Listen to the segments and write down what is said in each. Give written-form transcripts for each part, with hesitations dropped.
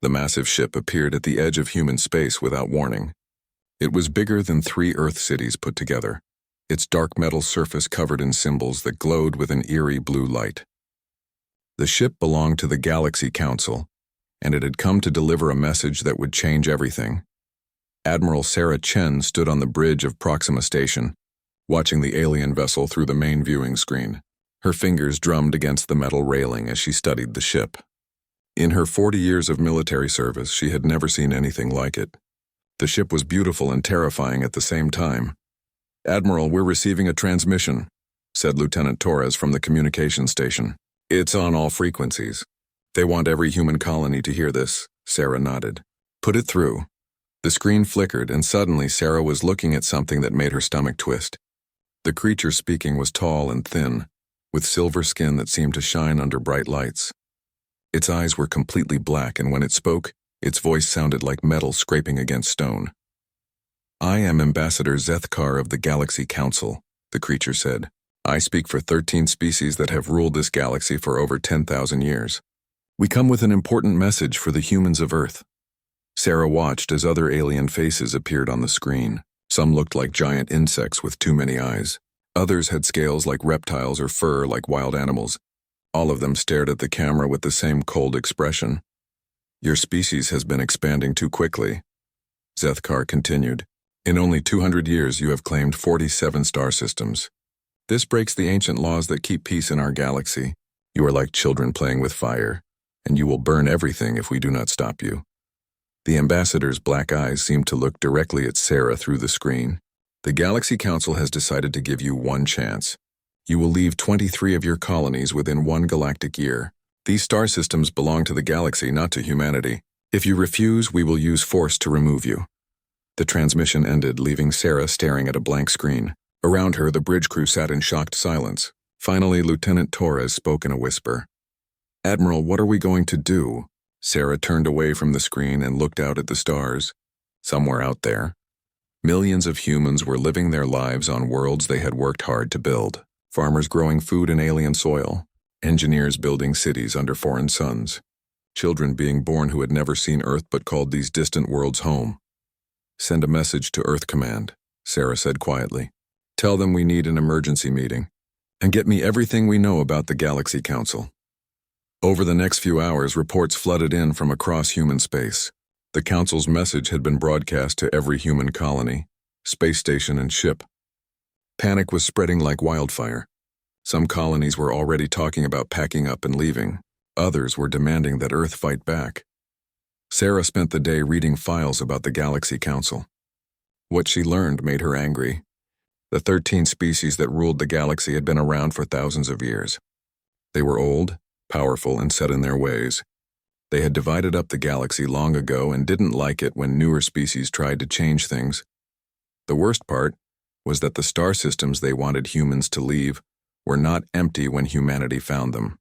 The massive ship appeared at the edge of human space without warning. It was bigger than 3 Earth cities put together, its dark metal surface covered in symbols that glowed with an eerie blue light. The ship belonged to the Galaxy Council, and it had come to deliver a message that would change everything. Admiral Sarah Chen stood on the bridge of Proxima Station, watching the alien vessel through the main viewing screen. Her fingers drummed against the metal railing as she studied the ship. In her 40 years of military service, she had never seen anything like it. The ship was beautiful and terrifying at the same time. "Admiral, we're receiving a transmission," said Lieutenant Torres from the communication station. "It's on all frequencies. They want every human colony to hear this," Sarah nodded. "Put it through." The screen flickered, and suddenly Sarah was looking at something that made her stomach twist. The creature speaking was tall and thin, with silver skin that seemed to shine under bright lights. Its eyes were completely black, and when it spoke, its voice sounded like metal scraping against stone. "I am Ambassador Zethkar of the Galaxy Council," the creature said. "I speak for 13 species that have ruled this galaxy for over 10,000 years. We come with an important message for the humans of Earth." Sarah watched as other alien faces appeared on the screen. Some looked like giant insects with too many eyes. Others had scales like reptiles or fur like wild animals. All of them stared at the camera with the same cold expression. "Your species has been expanding too quickly," Zethkar continued. "In only 200 years you have claimed 47 star systems. This breaks the ancient laws that keep peace in our galaxy. You are like children playing with fire, and you will burn everything if we do not stop you." The ambassador's black eyes seemed to look directly at Sarah through the screen. "The Galaxy Council has decided to give you one chance. You will leave 23 of your colonies within 1 galactic year. These star systems belong to the galaxy, not to humanity. If you refuse, we will use force to remove you." The transmission ended, leaving Sarah staring at a blank screen. Around her, the bridge crew sat in shocked silence. Finally, Lieutenant Torres spoke in a whisper. "Admiral, what are we going to do?" Sarah turned away from the screen and looked out at the stars. Somewhere out there, millions of humans were living their lives on worlds they had worked hard to build. Farmers growing food in alien soil, engineers building cities under foreign suns, children being born who had never seen Earth but called these distant worlds home. "Send a message to Earth Command," Sarah said quietly. "Tell them we need an emergency meeting, and get me everything we know about the Galaxy Council." Over the next few hours, reports flooded in from across human space. The Council's message had been broadcast to every human colony, space station, and ship. Panic was spreading like wildfire. Some colonies were already talking about packing up and leaving. Others were demanding that Earth fight back. Sarah spent the day reading files about the Galaxy Council. What she learned made her angry. The 13 species that ruled the galaxy had been around for thousands of years. They were old, powerful, and set in their ways. They had divided up the galaxy long ago and didn't like it when newer species tried to change things. The worst part was that the star systems they wanted humans to leave were not empty when humanity found them.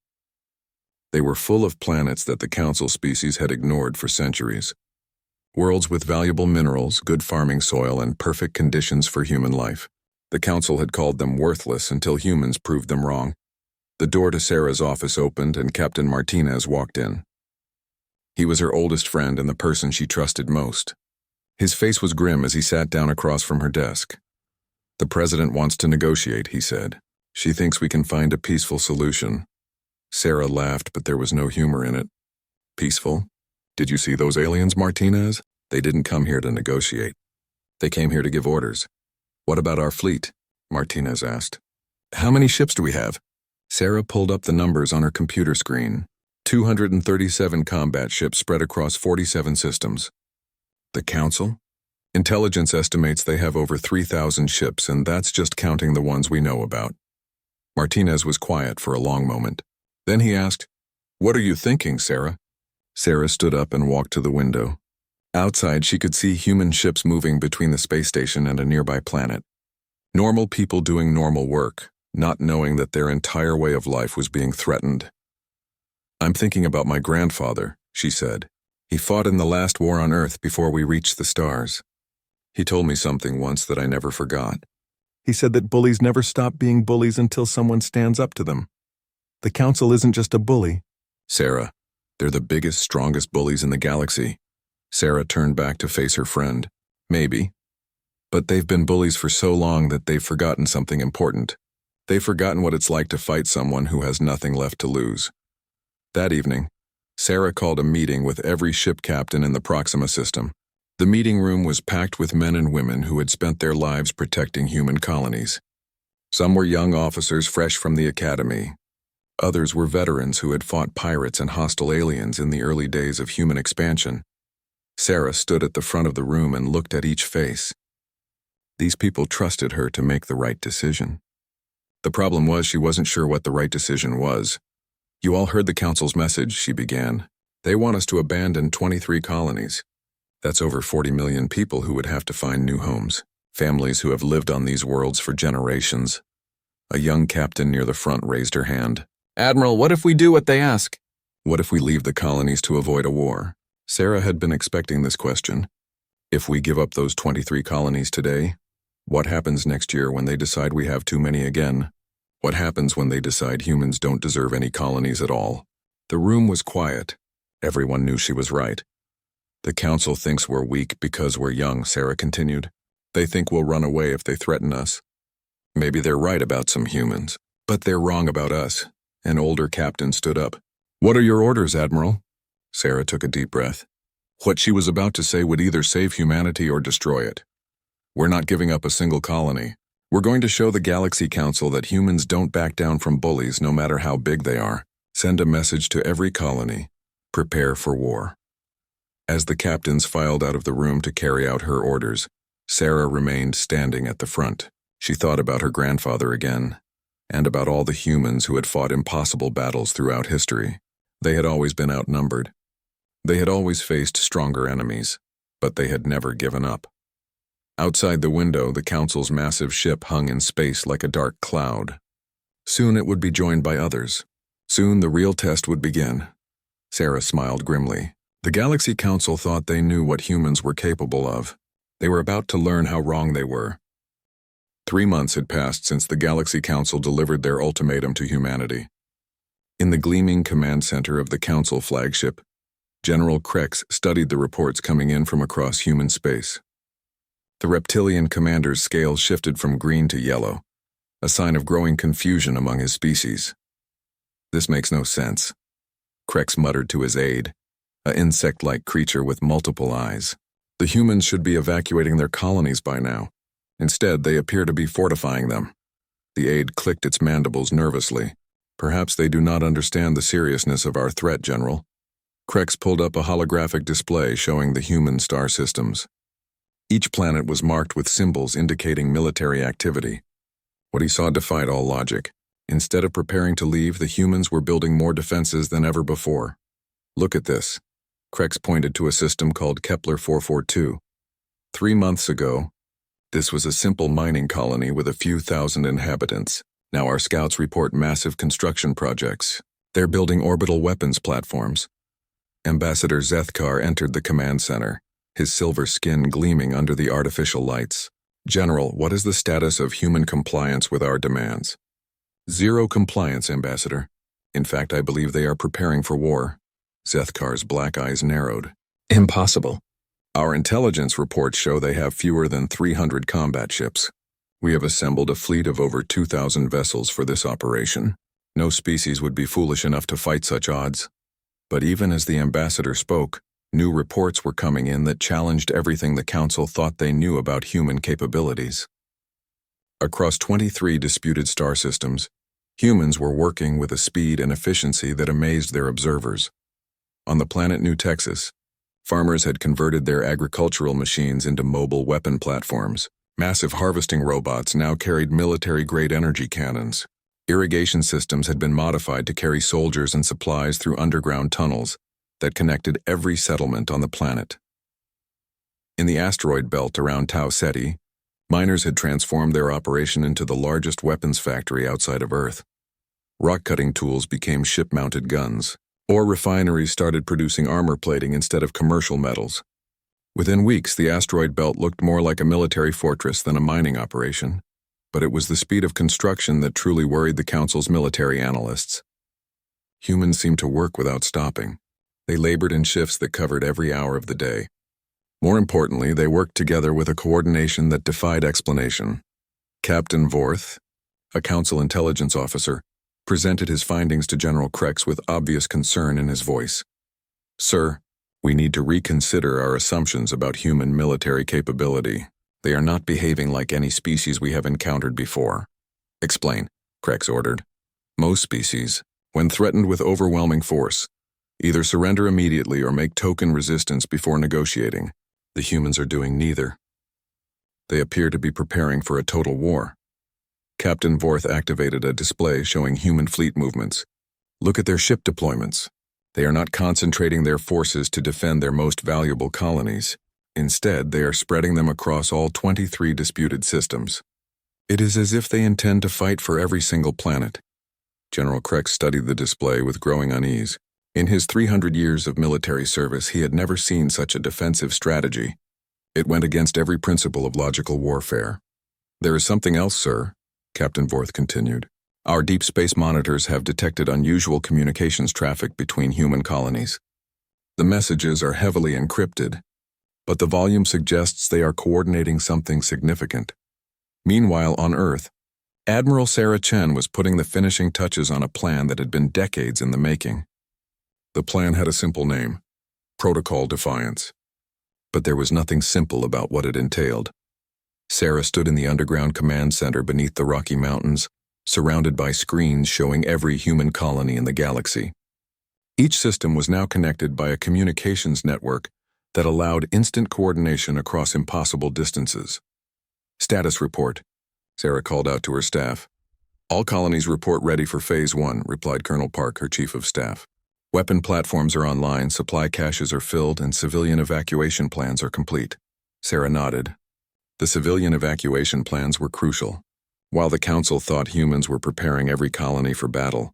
They were full of planets that the Council species had ignored for centuries. Worlds with valuable minerals, good farming soil, and perfect conditions for human life. The Council had called them worthless until humans proved them wrong. The door to Sarah's office opened and Captain Martinez walked in. He was her oldest friend and the person she trusted most. His face was grim as he sat down across from her desk. "The President wants to negotiate," he said. "She thinks we can find a peaceful solution." Sarah laughed, but there was no humor in it. "Peaceful? Did you see those aliens, Martinez? They didn't come here to negotiate. They came here to give orders." "What about our fleet?" Martinez asked. "How many ships do we have?" Sarah pulled up the numbers on her computer screen. 237 combat ships spread across 47 systems. "The Council? Intelligence estimates they have over 3,000 ships, and that's just counting the ones we know about." Martinez was quiet for a long moment. Then he asked, "What are you thinking, Sarah?" Sarah stood up and walked to the window. Outside, she could see human ships moving between the space station and a nearby planet. Normal people doing normal work, not knowing that their entire way of life was being threatened. "I'm thinking about my grandfather," she said. "He fought in the last war on Earth before we reached the stars. He told me something once that I never forgot. He said that bullies never stop being bullies until someone stands up to them. The Council isn't just a bully." "Sarah, They're the biggest, strongest bullies in the galaxy. Sarah turned back to face her friend. Maybe. But they've been bullies for so long that they've forgotten something important. They've forgotten what it's like to fight someone who has nothing left to lose. That evening, Sarah called a meeting with every ship captain in the Proxima system. The meeting room was packed with men and women who had spent their lives protecting human colonies. Some were young officers fresh from the academy. Others were veterans who had fought pirates and hostile aliens in the early days of human expansion. Sarah stood at the front of the room and looked at each face. These people trusted her to make the right decision. The problem was she wasn't sure what the right decision was. "You all heard the Council's message," she began. "They want us to abandon 23 colonies. That's over 40 million people who would have to find new homes, families who have lived on these worlds for generations." A young captain near the front raised her hand. "Admiral, what if we do what they ask?" "What if we leave the colonies to avoid a war?" Sarah had been expecting this question. If we give up those 23 colonies today, what happens next year when they decide we have too many again? What happens when they decide humans don't deserve any colonies at all? The room was quiet. Everyone knew she was right. "The Council thinks we're weak because we're young," Sarah continued. "They think we'll run away if they threaten us. Maybe they're right about some humans, but they're wrong about us." An older captain stood up. "What are your orders, Admiral?" Sarah took a deep breath. What she was about to say would either save humanity or destroy it. "We're not giving up a single colony. We're going to show the Galaxy Council that humans don't back down from bullies no matter how big they are. Send a message to every colony. Prepare for war." As the captains filed out of the room to carry out her orders, Sarah remained standing at the front. She thought about her grandfather again, and about all the humans who had fought impossible battles throughout history. They had always been outnumbered. They had always faced stronger enemies, but they had never given up. Outside the window, the Council's massive ship hung in space like a dark cloud. Soon it would be joined by others. Soon the real test would begin. Sarah smiled grimly. The Galaxy Council thought they knew what humans were capable of. They were about to learn how wrong they were. 3 months had passed since the Galaxy Council delivered their ultimatum to humanity. In the gleaming command center of the Council flagship, General Krex studied the reports coming in from across human space. The reptilian commander's scale shifted from green to yellow, a sign of growing confusion among his species. "This makes no sense," Krex muttered to his aide, an insect-like creature with multiple eyes. "The humans should be evacuating their colonies by now. Instead, they appear to be fortifying them." The aide clicked its mandibles nervously. "Perhaps they do not understand the seriousness of our threat, General." Krex pulled up a holographic display showing the human star systems. Each planet was marked with symbols indicating military activity. What he saw defied all logic. Instead of preparing to leave, the humans were building more defenses than ever before. "Look at this." Krex pointed to a system called Kepler 442. 3 months ago, this was a simple mining colony with a few thousand inhabitants. Now our scouts report massive construction projects. They're building orbital weapons platforms. Ambassador Zethkar entered the command center, his silver skin gleaming under the artificial lights. "General, what is the status of human compliance with our demands?" "Zero compliance, Ambassador. In fact, I believe they are preparing for war." Zethkar's black eyes narrowed. "Impossible. Our intelligence reports show they have fewer than 300 combat ships. We have assembled a fleet of over 2,000 vessels for this operation. No species would be foolish enough to fight such odds." But even as the ambassador spoke, new reports were coming in that challenged everything the Council thought they knew about human capabilities. Across 23 disputed star systems, humans were working with a speed and efficiency that amazed their observers. On the planet New Texas, farmers had converted their agricultural machines into mobile weapon platforms. Massive harvesting robots now carried military-grade energy cannons. Irrigation systems had been modified to carry soldiers and supplies through underground tunnels that connected every settlement on the planet. In the asteroid belt around Tau Ceti, miners had transformed their operation into the largest weapons factory outside of Earth. Rock-cutting tools became ship-mounted guns. Ore refineries started producing armor plating instead of commercial metals. Within weeks, the asteroid belt looked more like a military fortress than a mining operation. But it was the speed of construction that truly worried the Council's military analysts. Humans seemed to work without stopping. They labored in shifts that covered every hour of the day. More importantly, they worked together with a coordination that defied explanation. Captain Vorth, a Council intelligence officer, presented his findings to General Krex with obvious concern in his voice. "Sir, we need to reconsider our assumptions about human military capability. They are not behaving like any species we have encountered before." "Explain," Krex ordered. "Most species, when threatened with overwhelming force, either surrender immediately or make token resistance before negotiating. The humans are doing neither. They appear to be preparing for a total war." Captain Vorth activated a display showing human fleet movements. "Look at their ship deployments. They are not concentrating their forces to defend their most valuable colonies. Instead, they are spreading them across all 23 disputed systems. It is as if they intend to fight for every single planet." General Krex studied the display with growing unease. In his 300 years of military service, he had never seen such a defensive strategy. It went against every principle of logical warfare. "There is something else, sir," Captain Vorth continued. "Our deep space monitors have detected unusual communications traffic between human colonies. The messages are heavily encrypted, but the volume suggests they are coordinating something significant." Meanwhile, on Earth, Admiral Sarah Chen was putting the finishing touches on a plan that had been decades in the making. The plan had a simple name: Protocol Defiance. But there was nothing simple about what it entailed. Sarah stood in the underground command center beneath the Rocky Mountains, surrounded by screens showing every human colony in the galaxy. Each system was now connected by a communications network that allowed instant coordination across impossible distances. "Status report," Sarah called out to her staff. "All colonies report ready for Phase 1, replied Colonel Park, her chief of staff. "Weapon platforms are online, supply caches are filled, and civilian evacuation plans are complete." Sarah nodded. The civilian evacuation plans were crucial. While the Council thought humans were preparing every colony for battle,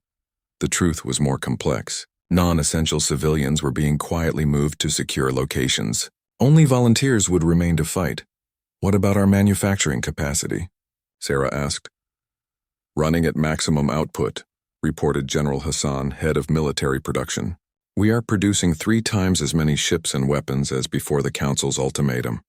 the truth was more complex. Non-essential civilians were being quietly moved to secure locations. Only volunteers would remain to fight. "What about our manufacturing capacity?" Sarah asked. "Running at maximum output," reported General Hassan, head of military production. "We are producing 3 times as many ships and weapons as before the Council's ultimatum.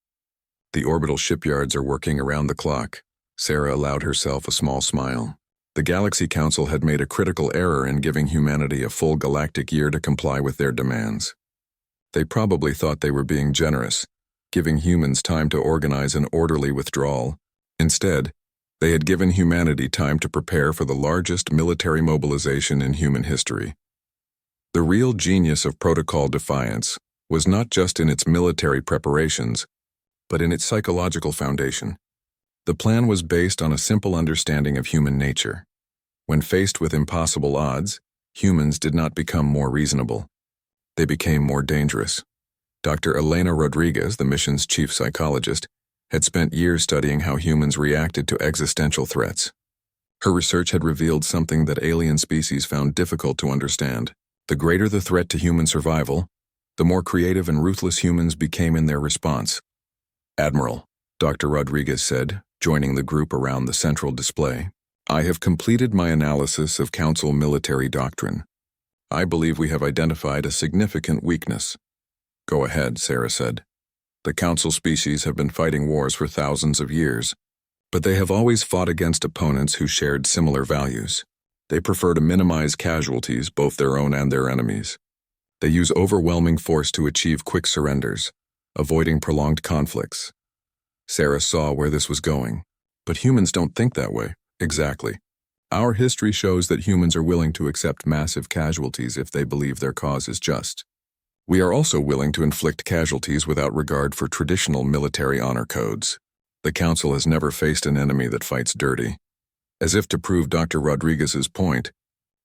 The orbital shipyards are working around the clock." Sarah allowed herself a small smile. The Galaxy Council had made a critical error in giving humanity a full galactic year to comply with their demands. They probably thought they were being generous, giving humans time to organize an orderly withdrawal. Instead, they had given humanity time to prepare for the largest military mobilization in human history. The real genius of Protocol Defiance was not just in its military preparations, but in its psychological foundation. The plan was based on a simple understanding of human nature. When faced with impossible odds, humans did not become more reasonable. They became more dangerous. Dr. Elena Rodriguez, the mission's chief psychologist, had spent years studying how humans reacted to existential threats. Her research had revealed something that alien species found difficult to understand. The greater the threat to human survival, the more creative and ruthless humans became in their response. "Admiral," Dr. Rodriguez said, joining the group around the central display, "I have completed my analysis of Council military doctrine. I believe we have identified a significant weakness." "Go ahead," Sarah said. "The Council species have been fighting wars for thousands of years, but they have always fought against opponents who shared similar values. They prefer to minimize casualties, both their own and their enemies. They use overwhelming force to achieve quick surrenders, avoiding prolonged conflicts." Sarah saw where this was going. "But humans don't think that way." "Exactly. Our history shows that humans are willing to accept massive casualties if they believe their cause is just. We are also willing to inflict casualties without regard for traditional military honor codes. The Council has never faced an enemy that fights dirty." As if to prove Dr. Rodriguez's point,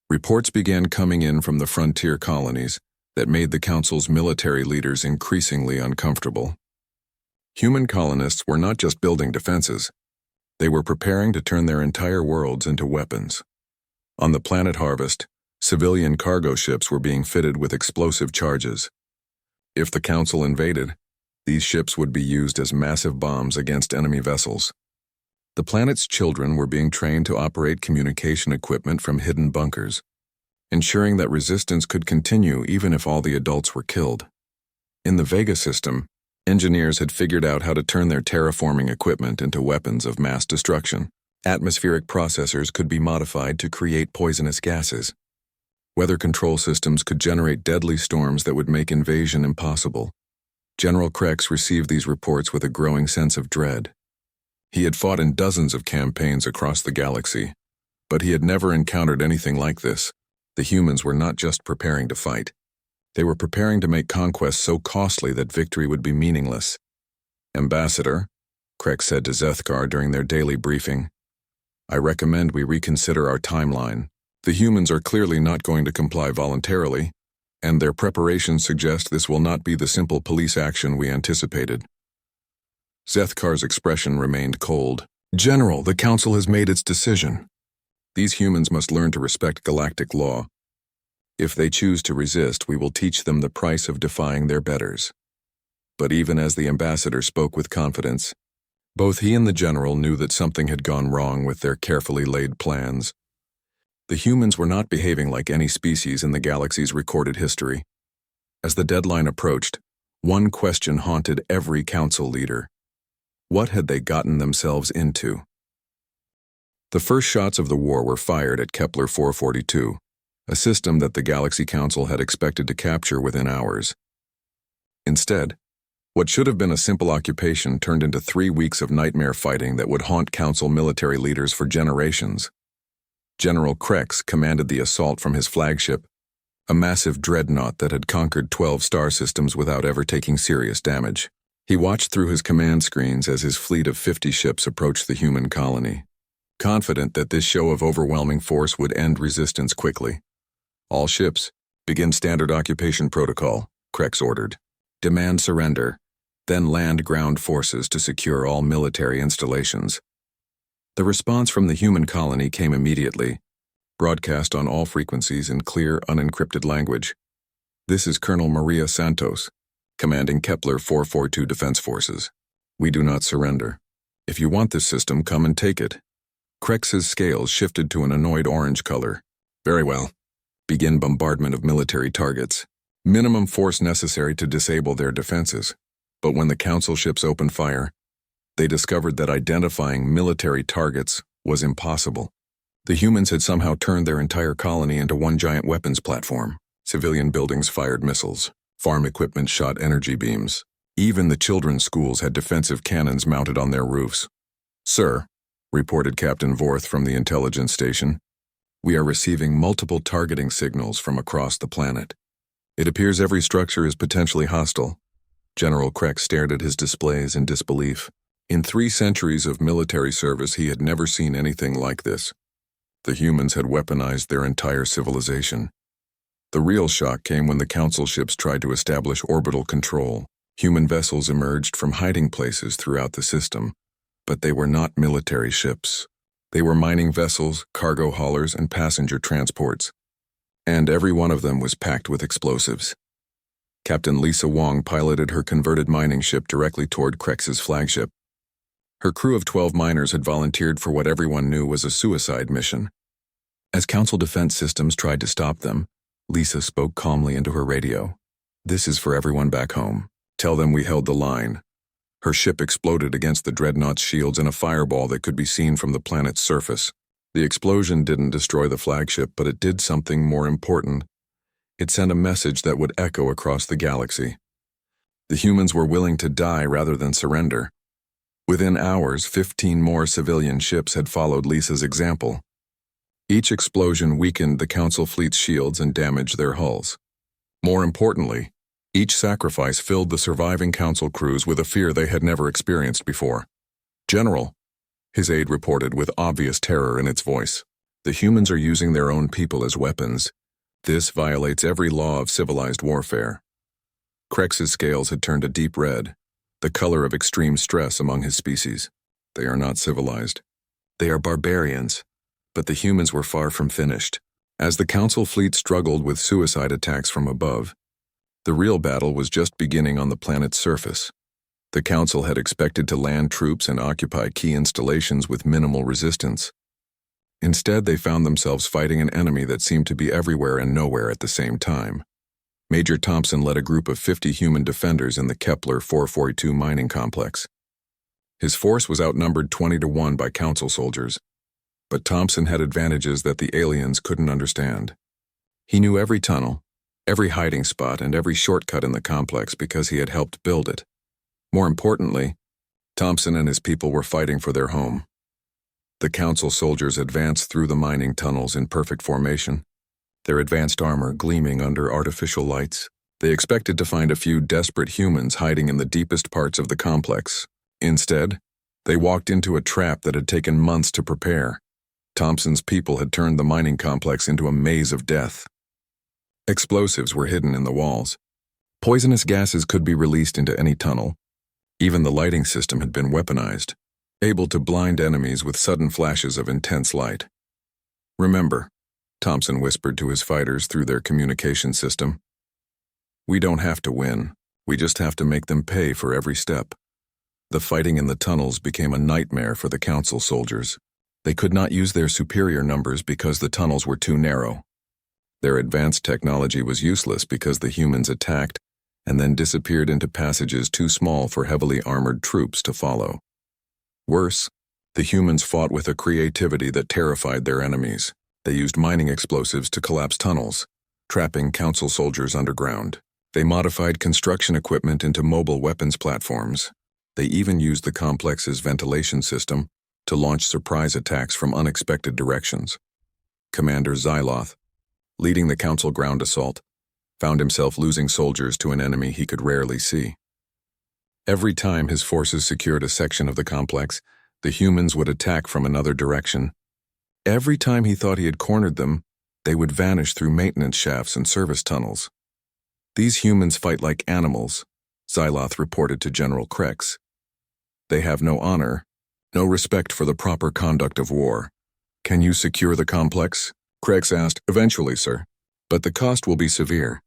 reports began coming in from the frontier colonies that made the Council's military leaders increasingly uncomfortable. Human colonists were not just building defenses. They were preparing to turn their entire worlds into weapons. On the planet Harvest, civilian cargo ships were being fitted with explosive charges. If the Council invaded, these ships would be used as massive bombs against enemy vessels. The planet's children were being trained to operate communication equipment from hidden bunkers. ensuring that resistance could continue even if all the adults were killed. In the Vega system, engineers had figured out how to turn their terraforming equipment into weapons of mass destruction. Atmospheric processors could be modified to create poisonous gases. Weather control systems could generate deadly storms that would make invasion impossible. General Krex received these reports with a growing sense of dread. He had fought in dozens of campaigns across the galaxy, but he had never encountered anything like this. The humans were not just preparing to fight. They were preparing to make conquests so costly that victory would be meaningless. "Ambassador," Krex said to Zethkar during their daily briefing, "I recommend we reconsider our timeline. The humans are clearly not going to comply voluntarily, and their preparations suggest this will not be the simple police action we anticipated." Zethkar's expression remained cold. "General, the Council has made its decision. These humans must learn to respect galactic law. If they choose to resist, we will teach them the price of defying their betters." But even as the ambassador spoke with confidence, both he and the general knew that something had gone wrong with their carefully laid plans. The humans were not behaving like any species in the galaxy's recorded history. As the deadline approached, one question haunted every council leader. What had they gotten themselves into? The first shots of the war were fired at Kepler 442, a system that the Galaxy Council had expected to capture within hours. Instead, what should have been a simple occupation turned into 3 weeks of nightmare fighting that would haunt Council military leaders for generations. General Krex commanded the assault from his flagship, a massive dreadnought that had conquered 12 star systems without ever taking serious damage. He watched through his command screens as his fleet of 50 ships approached the human colony. Confident that this show of overwhelming force would end resistance quickly. "All ships, begin standard occupation protocol," Krex ordered. "Demand surrender, then land ground forces to secure all military installations." The response from the human colony came immediately, broadcast on all frequencies in clear, unencrypted language. "This is Colonel Maria Santos, commanding Kepler 442 Defense Forces. We do not surrender. If you want this system, come and take it." Krex's scales shifted to an annoyed orange color. "Very well. Begin bombardment of military targets. Minimum force necessary to disable their defenses." But when the Council ships opened fire, they discovered that identifying military targets was impossible. The humans had somehow turned their entire colony into one giant weapons platform. Civilian buildings fired missiles. Farm equipment shot energy beams. Even the children's schools had defensive cannons mounted on their roofs. "Sir," reported Captain Vorth from the intelligence station, "we are receiving multiple targeting signals from across the planet. It appears every structure is potentially hostile." General Krex stared at his displays in disbelief. In 3 centuries of military service, he had never seen anything like this. The humans had weaponized their entire civilization. The real shock came when the Council ships tried to establish orbital control. Human vessels emerged from hiding places throughout the system, but they were not military ships. They were mining vessels, cargo haulers, and passenger transports. And every one of them was packed with explosives. Captain Lisa Wong piloted her converted mining ship directly toward Krex's flagship. Her crew of 12 miners had volunteered for what everyone knew was a suicide mission. As Council defense systems tried to stop them, Lisa spoke calmly into her radio. "This is for everyone back home. Tell them we held the line." Her ship exploded against the dreadnought's shields in a fireball that could be seen from the planet's surface. The explosion didn't destroy the flagship, but it did something more important. It sent a message that would echo across the galaxy. The humans were willing to die rather than surrender. Within hours, 15 more civilian ships had followed Lisa's example. Each explosion weakened the Council fleet's shields and damaged their hulls. More importantly, each sacrifice filled the surviving Council crews with a fear they had never experienced before. "General," his aide reported with obvious terror in its voice, "the humans are using their own people as weapons. This violates every law of civilized warfare." Krex's scales had turned a deep red, the color of extreme stress among his species. "They are not civilized. They are barbarians." But the humans were far from finished. As the Council fleet struggled with suicide attacks from above, the real battle was just beginning on the planet's surface. The Council had expected to land troops and occupy key installations with minimal resistance. Instead, they found themselves fighting an enemy that seemed to be everywhere and nowhere at the same time. Major Thompson led a group of 50 human defenders in the Kepler 442 mining complex. His force was outnumbered 20-1 by Council soldiers, but Thompson had advantages that the aliens couldn't understand. He knew every tunnel, every hiding spot, and every shortcut in the complex because he had helped build it. More importantly, Thompson and his people were fighting for their home. The Council soldiers advanced through the mining tunnels in perfect formation, their advanced armor gleaming under artificial lights. They expected to find a few desperate humans hiding in the deepest parts of the complex. Instead, they walked into a trap that had taken months to prepare. Thompson's people had turned the mining complex into a maze of death. Explosives were hidden in the walls. Poisonous gases could be released into any tunnel. Even the lighting system had been weaponized, able to blind enemies with sudden flashes of intense light. "Remember," Thompson whispered to his fighters through their communication system, "we don't have to win. We just have to make them pay for every step." The fighting in the tunnels became a nightmare for the Council soldiers. They could not use their superior numbers because the tunnels were too narrow. Their advanced technology was useless because the humans attacked and then disappeared into passages too small for heavily armored troops to follow. Worse, the humans fought with a creativity that terrified their enemies. They used mining explosives to collapse tunnels, trapping Council soldiers underground. They modified construction equipment into mobile weapons platforms. They even used the complex's ventilation system to launch surprise attacks from unexpected directions. Commander Xyloth, leading the Council ground assault, found himself losing soldiers to an enemy he could rarely see. Every time his forces secured a section of the complex, the humans would attack from another direction. Every time he thought he had cornered them, they would vanish through maintenance shafts and service tunnels. "These humans fight like animals," Xyloth reported to General Krex. "They have no honor, no respect for the proper conduct of war." "Can you secure the complex?" Krex asked. "Eventually, sir. But the cost will be severe.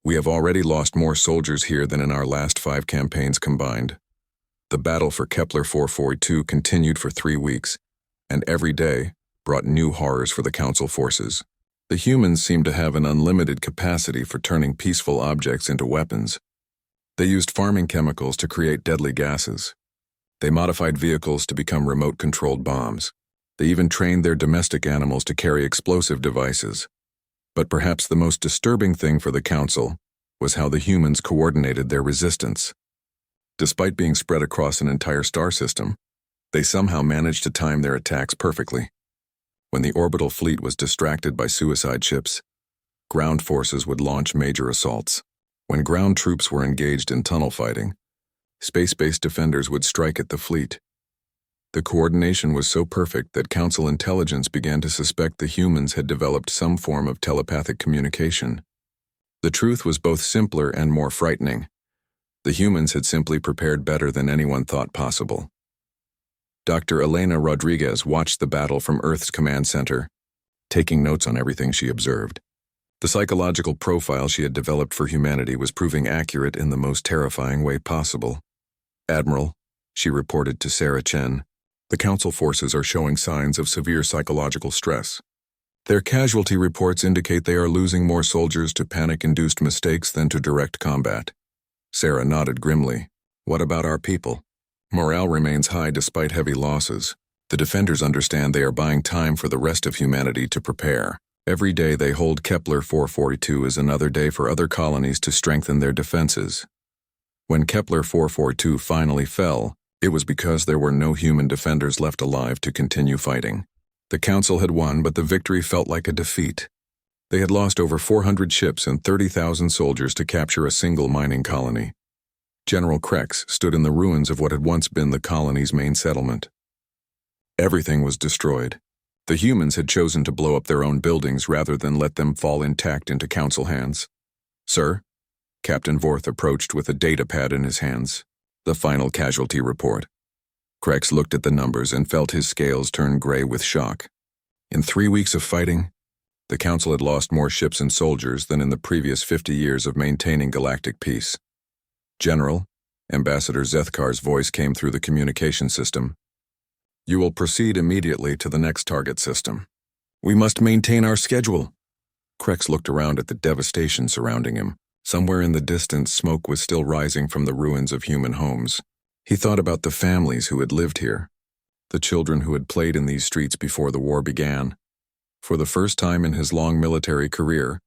We have already lost more soldiers here than in our last 5 campaigns combined." The battle for Kepler 442 continued for 3 weeks, and every day brought new horrors for the Council forces. The humans seemed to have an unlimited capacity for turning peaceful objects into weapons. They used farming chemicals to create deadly gases. They modified vehicles to become remote-controlled bombs. They even trained their domestic animals to carry explosive devices. But perhaps the most disturbing thing for the Council was how the humans coordinated their resistance. Despite being spread across an entire star system, they somehow managed to time their attacks perfectly. When the orbital fleet was distracted by suicide ships, ground forces would launch major assaults. When ground troops were engaged in tunnel fighting, space-based defenders would strike at the fleet. The coordination was so perfect that Council intelligence began to suspect the humans had developed some form of telepathic communication. The truth was both simpler and more frightening. The humans had simply prepared better than anyone thought possible. Dr. Elena Rodriguez watched the battle from Earth's command center, taking notes on everything she observed. The psychological profile she had developed for humanity was proving accurate in the most terrifying way possible. "Admiral," she reported to Sarah Chen, "the Council forces are showing signs of severe psychological stress. Their casualty reports indicate they are losing more soldiers to panic-induced mistakes than to direct combat." Sarah nodded grimly. "What about our people?" "Morale remains high despite heavy losses. The defenders understand they are buying time for the rest of humanity to prepare. Every day they hold Kepler 442 is another day for other colonies to strengthen their defenses." When Kepler 442 finally fell, it was because there were no human defenders left alive to continue fighting. The Council had won, but the victory felt like a defeat. They had lost over 400 ships and 30,000 soldiers to capture a single mining colony. General Krex stood in the ruins of what had once been the colony's main settlement. Everything was destroyed. The humans had chosen to blow up their own buildings rather than let them fall intact into Council hands. "Sir?" Captain Vorth approached with a data pad in his hands. "The final casualty report." Krex looked at the numbers and felt his scales turn gray with shock. In 3 weeks of fighting, the Council had lost more ships and soldiers than in the previous 50 years of maintaining galactic peace. "General," Ambassador Zethkar's voice came through the communication system, "you will proceed immediately to the next target system. We must maintain our schedule. Krex looked around at the devastation surrounding him. Somewhere in the distance, smoke was still rising from the ruins of human homes. He thought about the families who had lived here, the children who had played in these streets before the war began. For the first time in his long military career,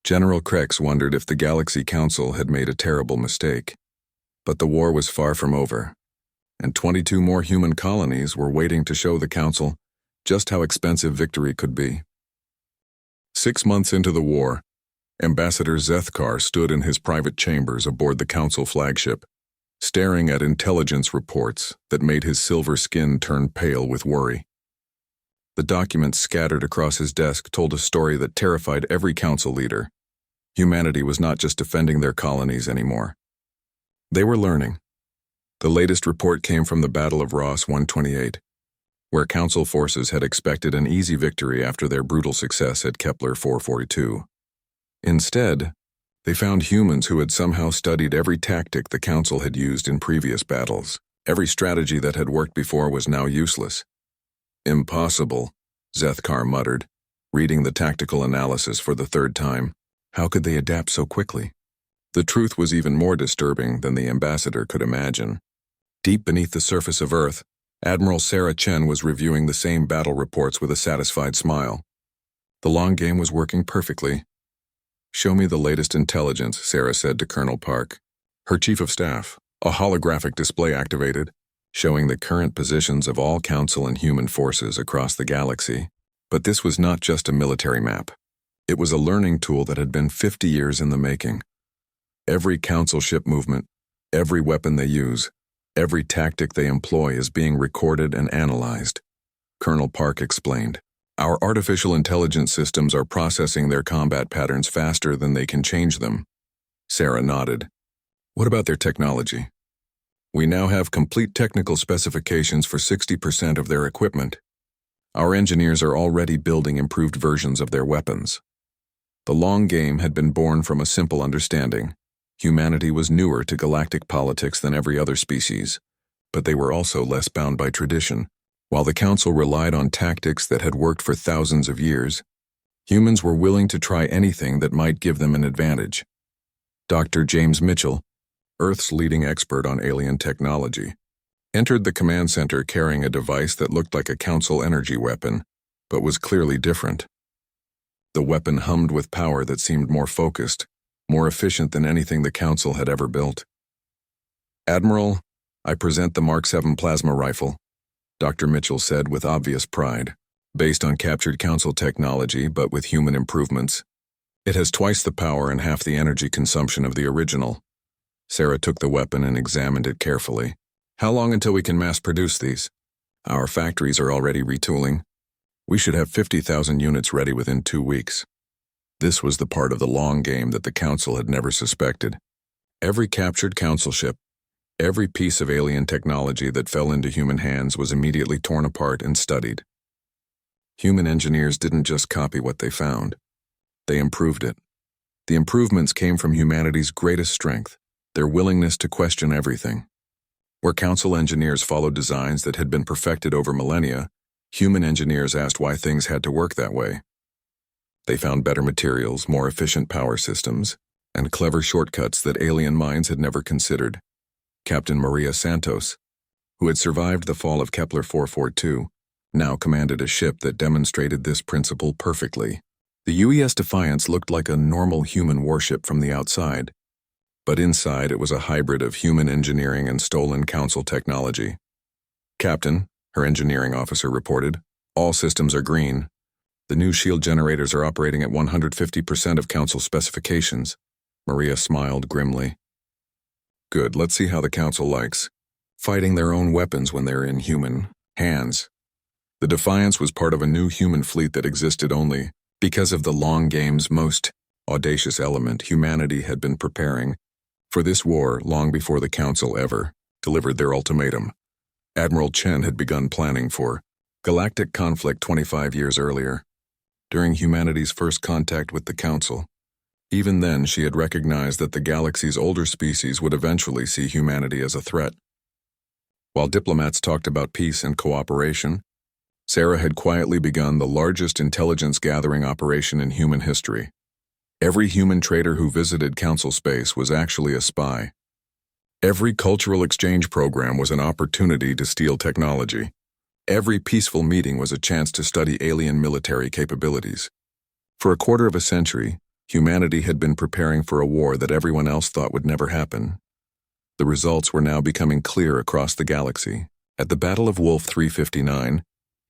General Krex wondered if the Galaxy Council had made a terrible mistake. But the war was far from over, and 22 more human colonies were waiting to show the Council just how expensive victory could be. 6 months into the war, Ambassador Zethkar stood in his private chambers aboard the Council flagship, staring at intelligence reports that made his silver skin turn pale with worry. The documents scattered across his desk told a story that terrified every Council leader. Humanity was not just defending their colonies anymore. They were learning. The latest report came from the Battle of Ross 128, where Council forces had expected an easy victory after their brutal success at Kepler 442. Instead, they found humans who had somehow studied every tactic the Council had used in previous battles. Every strategy that had worked before was now useless. Impossible, Zethkar muttered, reading the tactical analysis for the third time. How could they adapt so quickly? The truth was even more disturbing than the ambassador could imagine. Deep beneath the surface of Earth, Admiral Sarah Chen was reviewing the same battle reports with a satisfied smile. The long game was working perfectly. "Show me the latest intelligence," Sarah said to Colonel Park, her chief of staff. A holographic display activated, showing the current positions of all Council and human forces across the galaxy. But this was not just a military map. It was a learning tool that had been 50 years in the making. Every Council ship movement, every weapon they use, every tactic they employ is being recorded and analyzed. Colonel Park explained. Our artificial intelligence systems are processing their combat patterns faster than they can change them. Sarah nodded. What about their technology? We now have complete technical specifications for 60% of their equipment. Our engineers are already building improved versions of their weapons. The long game had been born from a simple understanding. Humanity was newer to galactic politics than every other species, but they were also less bound by tradition. While the Council relied on tactics that had worked for thousands of years, humans were willing to try anything that might give them an advantage. Dr. James Mitchell, Earth's leading expert on alien technology, entered the command center carrying a device that looked like a Council energy weapon, but was clearly different. The weapon hummed with power that seemed more focused, more efficient than anything the Council had ever built. "Admiral, I present the Mark 7 plasma rifle," Dr. Mitchell said with obvious pride. Based on captured Council technology, but with human improvements, it has twice the power and half the energy consumption of the original. Sarah took the weapon and examined it carefully. "How long until we can mass produce these?" "Our factories are already retooling. We should have 50,000 units ready within 2 weeks. This was the part of the long game that the Council had never suspected. Every captured Council ship, every piece of alien technology that fell into human hands was immediately torn apart and studied. Human engineers didn't just copy what they found. They improved it. The improvements came from humanity's greatest strength, their willingness to question everything. Where Council engineers followed designs that had been perfected over millennia, human engineers asked why things had to work that way. They found better materials, more efficient power systems, and clever shortcuts that alien minds had never considered. Captain Maria Santos, who had survived the fall of Kepler 442, now commanded a ship that demonstrated this principle perfectly. The UES Defiance looked like a normal human warship from the outside, but inside it was a hybrid of human engineering and stolen Council technology. "Captain," her engineering officer reported, "all systems are green. The new shield generators are operating at 150% of Council specifications." Maria smiled grimly. "Good, let's see how the Council likes fighting their own weapons when they're in human hands." The Defiance was part of a new human fleet that existed only because of the long game's most audacious element. Humanity had been preparing for this war long before the Council ever delivered their ultimatum. Admiral Chen had begun planning for galactic conflict 25 years earlier, during humanity's first contact with the Council. Even then, she had recognized that the galaxy's older species would eventually see humanity as a threat. While diplomats talked about peace and cooperation, Sarah had quietly begun the largest intelligence-gathering operation in human history. Every human trader who visited Council space was actually a spy. Every cultural exchange program was an opportunity to steal technology. Every peaceful meeting was a chance to study alien military capabilities. For a quarter of a century, humanity had been preparing for a war that everyone else thought would never happen. The results were now becoming clear across the galaxy. At the Battle of Wolf 359,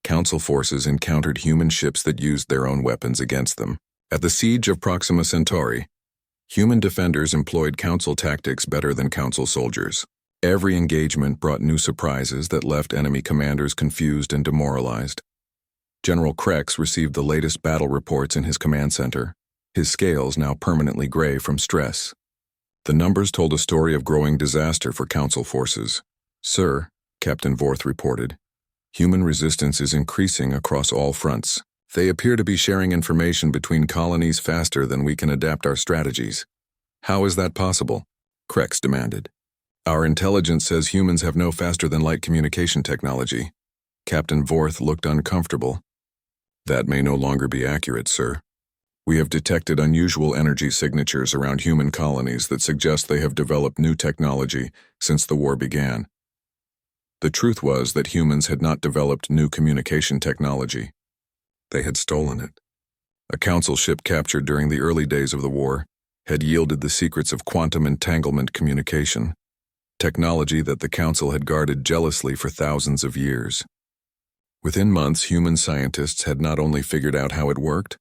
Council forces encountered human ships that used their own weapons against them. At the Siege of Proxima Centauri, human defenders employed Council tactics better than Council soldiers. Every engagement brought new surprises that left enemy commanders confused and demoralized. General Krex received the latest battle reports in his command center, his scales now permanently gray from stress. The numbers told a story of growing disaster for Council forces. "Sir," Captain Vorth reported, "human resistance is increasing across all fronts. They appear to be sharing information between colonies faster than we can adapt our strategies." "How is that possible?" Krex demanded. "Our intelligence says humans have no faster-than-light communication technology." Captain Vorth looked uncomfortable. "That may no longer be accurate, sir. We have detected unusual energy signatures around human colonies that suggest they have developed new technology since the war began." The truth was that humans had not developed new communication technology. They had stolen it. A Council ship captured during the early days of the war had yielded the secrets of quantum entanglement communication, technology that the Council had guarded jealously for thousands of years. Within months, human scientists had not only figured out how it worked,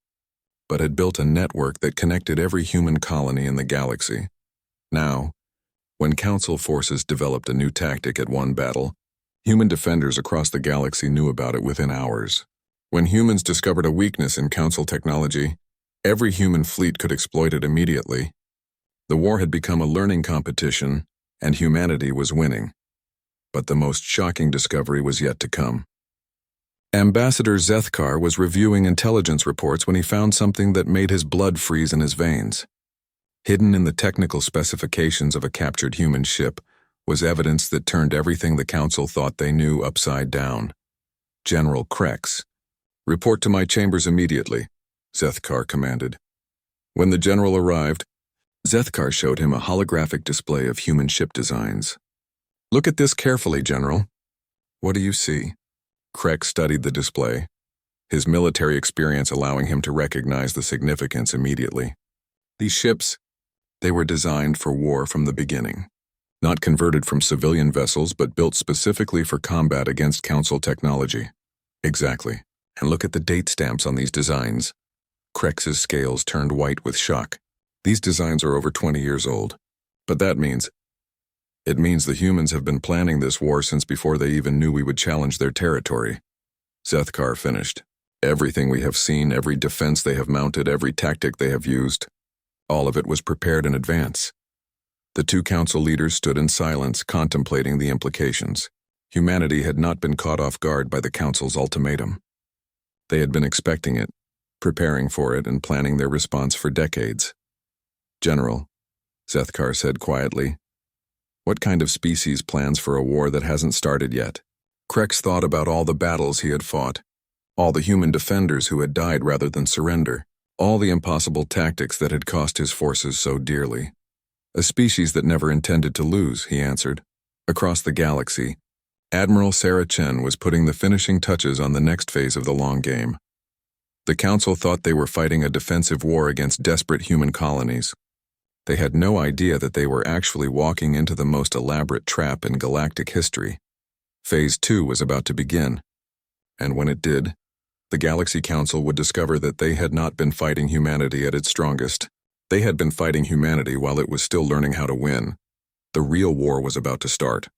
but had built a network that connected every human colony in the galaxy. Now, when Council forces developed a new tactic at one battle, human defenders across the galaxy knew about it within hours. When humans discovered a weakness in Council technology, every human fleet could exploit it immediately. The war had become a learning competition, and humanity was winning. But the most shocking discovery was yet to come. Ambassador Zethkar was reviewing intelligence reports when he found something that made his blood freeze in his veins. Hidden in the technical specifications of a captured human ship was evidence that turned everything the Council thought they knew upside down. "General Krex, report to my chambers immediately," Zethkar commanded. When the general arrived, Zethkar showed him a holographic display of human ship designs. "Look at this carefully, General." "What do you see?" Krex studied the display, his military experience allowing him to recognize the significance immediately. "These ships, they were designed for war from the beginning. Not converted from civilian vessels, but built specifically for combat against Council technology." "Exactly. And look at the date stamps on these designs." Krex's scales turned white with shock. "These designs are over 20 years old. But that means... It means the humans have been planning this war since before they even knew we would challenge their territory." Zethkar finished. "Everything we have seen, every defense they have mounted, every tactic they have used, all of it was prepared in advance." The two Council leaders stood in silence, contemplating the implications. Humanity had not been caught off guard by the Council's ultimatum. They had been expecting it, preparing for it, and planning their response for decades. "General," Zethkar said quietly, "what kind of species plans for a war that hasn't started yet?" Krex thought about all the battles he had fought, all the human defenders who had died rather than surrender, all the impossible tactics that had cost his forces so dearly. "A species that never intended to lose," he answered. Across the galaxy, Admiral Sarah Chen was putting the finishing touches on the next phase of the long game. The Council thought they were fighting a defensive war against desperate human colonies. They had no idea that they were actually walking into the most elaborate trap in galactic history. Phase 2 was about to begin. And when it did, the Galaxy Council would discover that they had not been fighting humanity at its strongest. They had been fighting humanity while it was still learning how to win. The real war was about to start.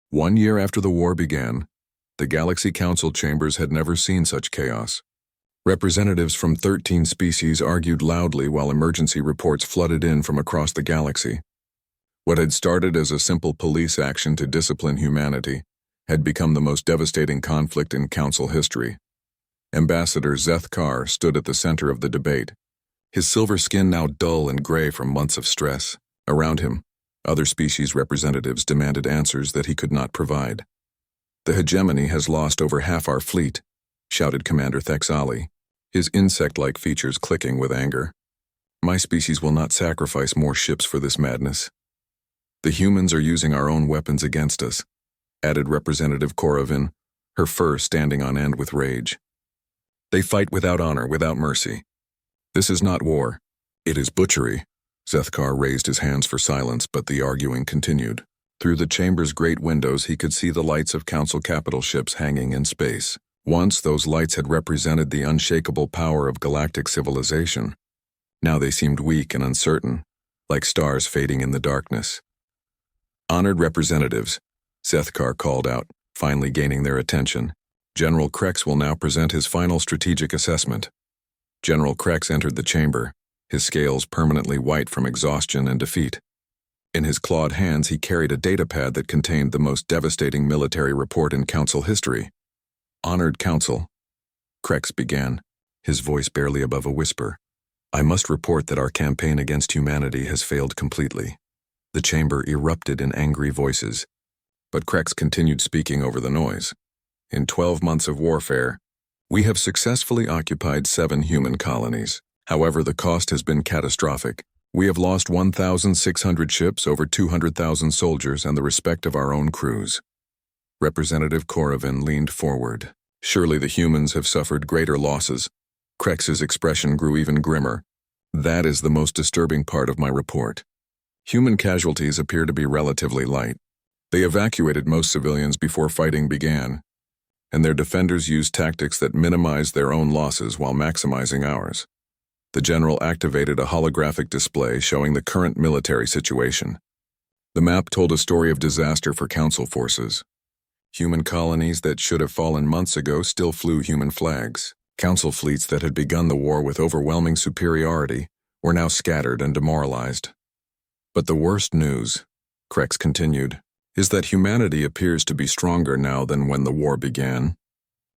1 year after the war began, the Galaxy Council chambers had never seen such chaos. Representatives from 13 species argued loudly while emergency reports flooded in from across the galaxy. What had started as a simple police action to discipline humanity had become the most devastating conflict in Council history. Ambassador Zethkar stood at the center of the debate, his silver skin now dull and gray from months of stress. Around him, other species representatives demanded answers that he could not provide. "The hegemony has lost over half our fleet," shouted Commander Thexali, his insect-like features clicking with anger. "My species will not sacrifice more ships for this madness. The humans are using our own weapons against us," added Representative Korovin, her fur standing on end with rage. "They fight without honor, without mercy. This is not war. It is butchery." Zethkar raised his hands for silence, but the arguing continued. Through the chamber's great windows he could see the lights of Council capital ships hanging in space. Once those lights had represented the unshakable power of galactic civilization. Now they seemed weak and uncertain, like stars fading in the darkness. "Honored representatives," Zethkar called out, finally gaining their attention. "General Krex will now present his final strategic assessment." General Krex entered the chamber, his scales permanently white from exhaustion and defeat. In his clawed hands he carried a datapad that contained the most devastating military report in Council history. "Honored Council," Krex began, his voice barely above a whisper, "I must report that our campaign against humanity has failed completely." The chamber erupted in angry voices, but Krex continued speaking over the noise. "In 12 months of warfare, we have successfully occupied 7 human colonies. However, the cost has been catastrophic. We have lost 1,600 ships, over 200,000 soldiers, and the respect of our own crews." Representative Korovin leaned forward. "Surely the humans have suffered greater losses." Krex's expression grew even grimmer. "That is the most disturbing part of my report. Human casualties appear to be relatively light. They evacuated most civilians before fighting began, and their defenders used tactics that minimized their own losses while maximizing ours." The general activated a holographic display showing the current military situation. The map told a story of disaster for Council forces. Human colonies that should have fallen months ago still flew human flags. Council fleets that had begun the war with overwhelming superiority were now scattered and demoralized. "But the worst news," Krex continued, "is that humanity appears to be stronger now than when the war began.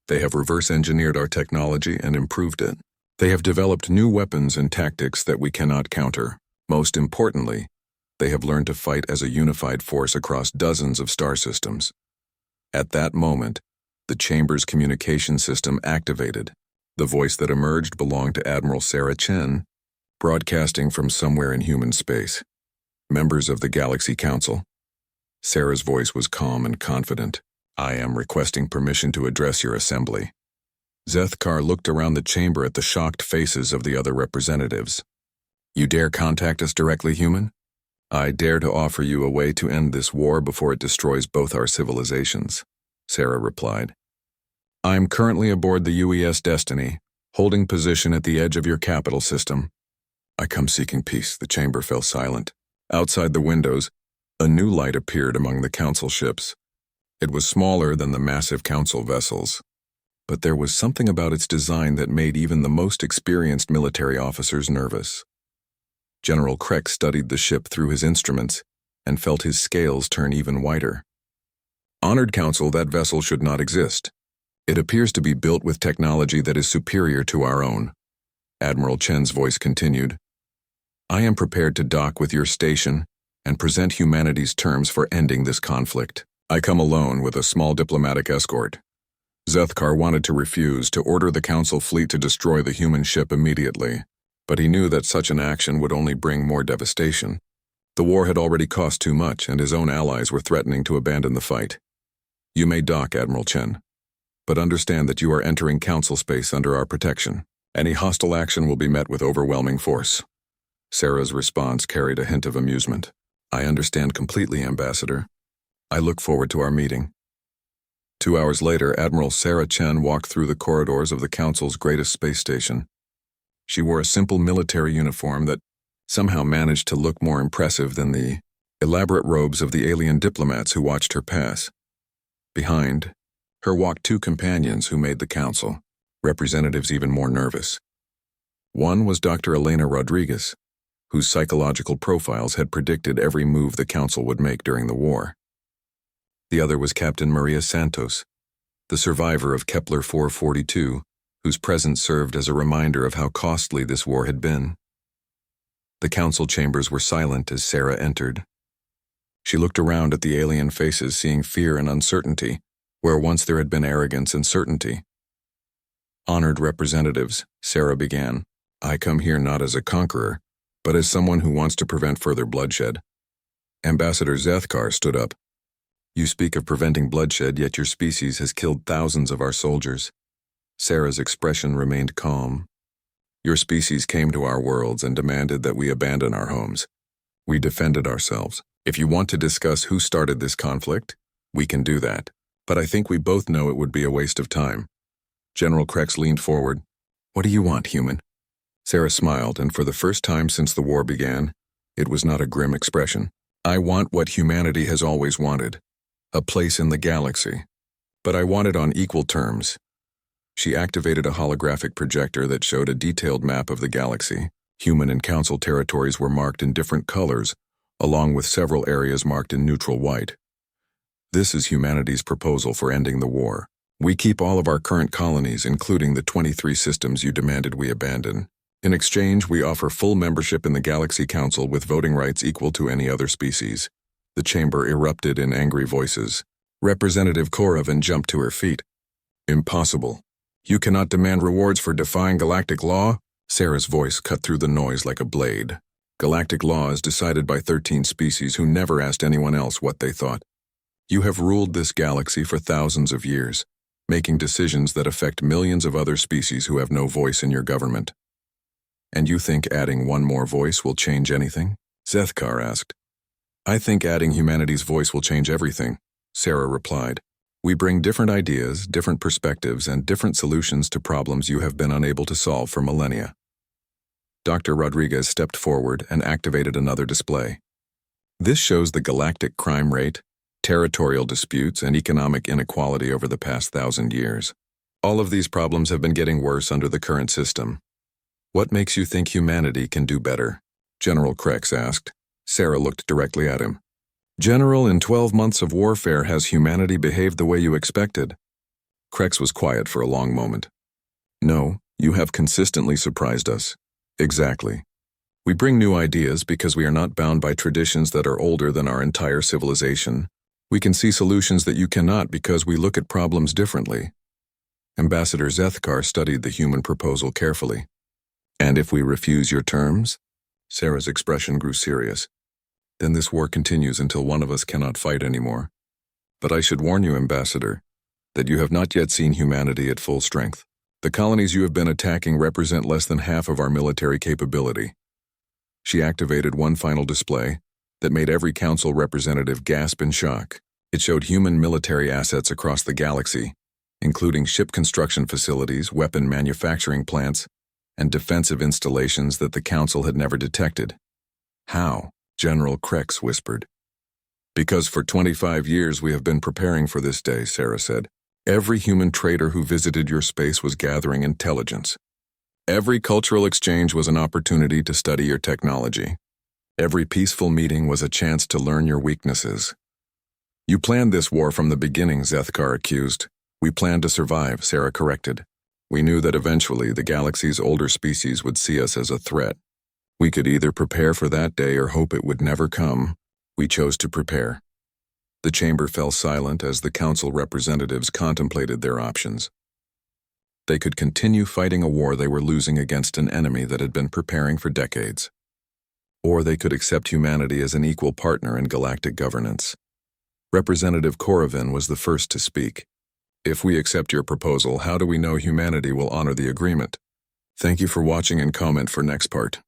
They have reverse-engineered our technology and improved it. They have developed new weapons and tactics that we cannot counter. Most importantly, they have learned to fight as a unified force across dozens of star systems." At that moment, the chamber's communication system activated. The voice that emerged belonged to Admiral Sarah Chen, broadcasting from somewhere in human space. "Members of the Galaxy Council." Sarah's voice was calm and confident. "I am requesting permission to address your assembly." Zethkar looked around the chamber at the shocked faces of the other representatives. "You dare contact us directly, human? I dare to offer you a way to end this war before it destroys both our civilizations," Sarah replied. "I am currently aboard the UES Destiny, holding position at the edge of your capital system." "I come seeking peace." The chamber fell silent. Outside the windows, a new light appeared among the Council ships. It was smaller than the massive Council vessels, but there was something about its design that made even the most experienced military officers nervous. General Krex studied the ship through his instruments and felt his scales turn even whiter. "Honored Council, that vessel should not exist. It appears to be built with technology that is superior to our own." Admiral Chen's voice continued. "I am prepared to dock with your station and present humanity's terms for ending this conflict. I come alone with a small diplomatic escort." Zethkar wanted to refuse to order the Council fleet to destroy the human ship immediately, but he knew that such an action would only bring more devastation. The war had already cost too much, and his own allies were threatening to abandon the fight. "You may dock, Admiral Chen, but understand that you are entering Council space under our protection. Any hostile action will be met with overwhelming force." Sarah's response carried a hint of amusement. "I understand completely, Ambassador. I look forward to our meeting." 2 hours later, Admiral Sarah Chen walked through the corridors of the Council's greatest space station. She wore a simple military uniform that somehow managed to look more impressive than the elaborate robes of the alien diplomats who watched her pass. Behind her walked 2 companions who made the Council, representatives even more nervous. One was Dr. Elena Rodriguez, whose psychological profiles had predicted every move the Council would make during the war. The other was Captain Maria Santos, the survivor of Kepler 442, whose presence served as a reminder of how costly this war had been. The Council chambers were silent as Sarah entered. She looked around at the alien faces, seeing fear and uncertainty, where once there had been arrogance and certainty. Honored representatives, Sarah began, I come here not as a conqueror, but as someone who wants to prevent further bloodshed. Ambassador Zethkar stood up. You speak of preventing bloodshed, yet your species has killed thousands of our soldiers. Sarah's expression remained calm. Your species came to our worlds and demanded that we abandon our homes. We defended ourselves. If you want to discuss who started this conflict, we can do that. But I think we both know it would be a waste of time. General Krex leaned forward. What do you want, human? Sarah smiled, and for the first time since the war began, it was not a grim expression. I want what humanity has always wanted, a place in the galaxy. But I want it on equal terms. She activated a holographic projector that showed a detailed map of the galaxy. Human and Council territories were marked in different colors, along with several areas marked in neutral white. This is humanity's proposal for ending the war. We keep all of our current colonies, including the 23 systems you demanded we abandon. In exchange, we offer full membership in the Galaxy Council with voting rights equal to any other species. The chamber erupted in angry voices. Representative Koravan jumped to her feet. Impossible. You cannot demand rewards for defying galactic law? Sarah's voice cut through the noise like a blade. Galactic law is decided by 13 species who never asked anyone else what they thought. You have ruled this galaxy for thousands of years, making decisions that affect millions of other species who have no voice in your government. And you think adding one more voice will change anything? Zethkar asked. I think adding humanity's voice will change everything, Sarah replied. We bring different ideas, different perspectives, and different solutions to problems you have been unable to solve for millennia. Dr. Rodriguez stepped forward and activated another display. This shows the galactic crime rate, territorial disputes, and economic inequality over the past 1,000 years. All of these problems have been getting worse under the current system. What makes you think humanity can do better? General Krex asked. Sarah looked directly at him. General, in 12 months of warfare, has humanity behaved the way you expected? Krex was quiet for a long moment. No, you have consistently surprised us. Exactly. We bring new ideas because we are not bound by traditions that are older than our entire civilization. We can see solutions that you cannot because we look at problems differently. Ambassador Zethkar studied the human proposal carefully. And if we refuse your terms? Sarah's expression grew serious. Then this war continues until one of us cannot fight anymore. But I should warn you, Ambassador, that you have not yet seen humanity at full strength. The colonies you have been attacking represent less than half of our military capability. She activated one final display that made every council representative gasp in shock. It showed human military assets across the galaxy, including ship construction facilities, weapon manufacturing plants, and defensive installations that the Council had never detected. How? General Krex whispered. Because for 25 years we have been preparing for this day, Sarah said. Every human trader who visited your space was gathering intelligence. Every cultural exchange was an opportunity to study your technology. Every peaceful meeting was a chance to learn your weaknesses. You planned this war from the beginning, Zethkar accused. We planned to survive, Sarah corrected. We knew that eventually the galaxy's older species would see us as a threat. We could either prepare for that day or hope it would never come. We chose to prepare. The chamber fell silent as the council representatives contemplated their options. They could continue fighting a war they were losing against an enemy that had been preparing for decades. Or they could accept humanity as an equal partner in galactic governance. Representative Koravan was the first to speak. If we accept your proposal, how do we know humanity will honor the agreement? Thank you for watching and comment for next part.